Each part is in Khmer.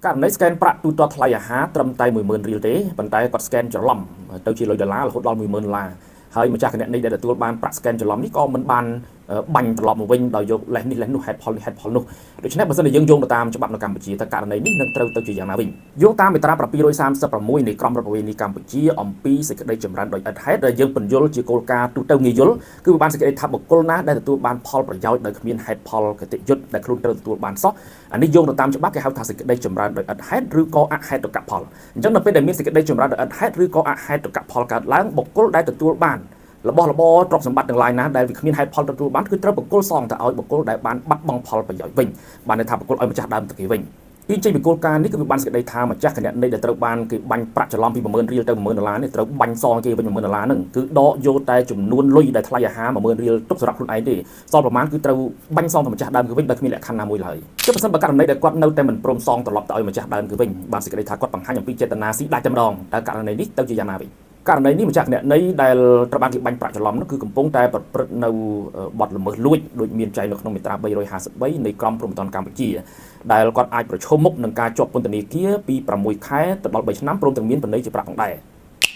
ករណីស្កេនប្រាក់ទូទាត់ថ្លៃអាហារត្រឹមតែ 10000 រៀលទេប៉ុន្តែគាត់ស្កេនច្រឡំទៅជាលុយដុល្លាររហូតដល់ 10000 ដុល្លារហើយម្ចាស់គណនីដែលទទួលបានប្រាក់ស្កេនច្រឡំនេះក៏មិនបានបាញ់ត្រឡប់មកវិញដោយយកលេសនេះលេសនោះហេតុផលនេះហេតុផលនោះដូច្នេះបើសិនជាយើងយោងទៅតាមច្បាប់នៅកម្ពុជាតើករណីនេះនឹងត្រូវទៅជាយ៉ាងណាវិញយោងតាមមាត្រា736នៃក្រមរដ្ឋប្រវេណីកម្ពុជាអំពីសេចក្តីចម្រើនដោយឥតហេតុដែលយើងពន្យល់ជាគោលការណ៍ទូទៅងាយយល់គឺបានសេចក្តីថាបុគ្គលណាដែលទទួលបានផលប្រយោជន៍ដោយគ្មានហេតុផលកតិយុត្តដែលខ្លួនត្រូវទទួលបានសោះអានេះយោងទៅតាមច្បាប់គេហៅថាសេចក្តីចម្រើនដោយឥតហេតុឬក៏អហេតុកផលអញ្ចឹងនៅពេលដែលមានសេចក្តីចម្រើនដោយឥតហេតុឬក៏អហេតុកផលកើតឡើងបុគ្គលដែលទទួលបានរបស់របរទ្រព្យសម្បត្តិទាំងឡាយណាដែលវាគ្មានហេតុផលទទួលបានគឺត្រូវបុគ្គលសងទៅឲ្យបុគ្គលដែលបានបាត់បង់ផលប្រយោជន៍វិញបានន័យថាបុគ្គលឲ្យម្ចាស់ដើមទៅគេវិញពីចេញពីគោលការណ៍នេះគឺវាបានសេចក្តីថាម្ចាស់គណនីដែលត្រូវបានគេបាញ់ប្រាក់ច្រឡំពី 10000 រៀលទៅ 10000 ដុល្លារនេះត្រូវបាញ់សងគេវិញ 10000 ដុល្លារហ្នឹងគឺដកយកតែចំនួនលុយដែលថ្លៃអាហារ 10000 រៀលទុកសម្រាប់ខ្លួនឯងទេសល់ប្រមាណគឺត្រូវបាញ់សងទៅម្ចាស់ដើមគេវិញដោយគ្មានលក្ខខណ្ឌណាមួយឡើយចុះបើសិនបើករណីដែលគាត់នៅតែមិនព្រមសងត្រឡប់ទៅឲ្យម្ចាស់ដើមគេវិញបានសេចក្តីថាគាត់បង្ហាញអំពីចេតនាស៊ីដាច់តែម្ដងតើករណីនេះទៅជាយ៉ាងណាវិញករណីនេះម្ចាស់គណនីដែលត្រូវបានគេបាញ់ប្រាក់ច្រឡំនោះគឺកំពុងតែប្រព្រឹត្តនៅបទល្មើសលួចដូចមានចែងនៅក្នុងមាត្រា353នៃក្រមព្រហ្មទណ្ឌកម្ពុជាដែលគាត់អាចប្រឈមមុខនឹងការជាប់ពន្ធនាគារពី6ខែទៅដល់3ឆ្នាំព្រមទាំងមានបណ្ណ័យជាប្រាក់ផងដែរ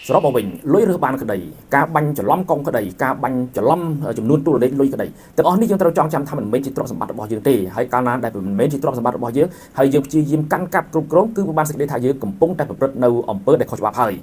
សរុបមកវិញលុយរើសបានក្តីការបាញ់ច្រឡំកុំក្តីការបាញ់ច្រឡំចំនួនទូរលេខលុយក្តីទាំងអស់នេះយើងត្រូវចងចាំថាមិនមែនជាទ្រព្យសម្បត្តិរបស់យើងទេហើយកាលណាដែលមិនមែនជាទ្រព្យសម្បត្តិរបស់យើងហើយយើងព្យាយាមកាន់កាប់គ្រប់គ្រងគឺបានសេចក្តីថាយើងកំពុងតែប្រព្រឹត្តនៅអំពើដែលខុសច្បាប់ហើយ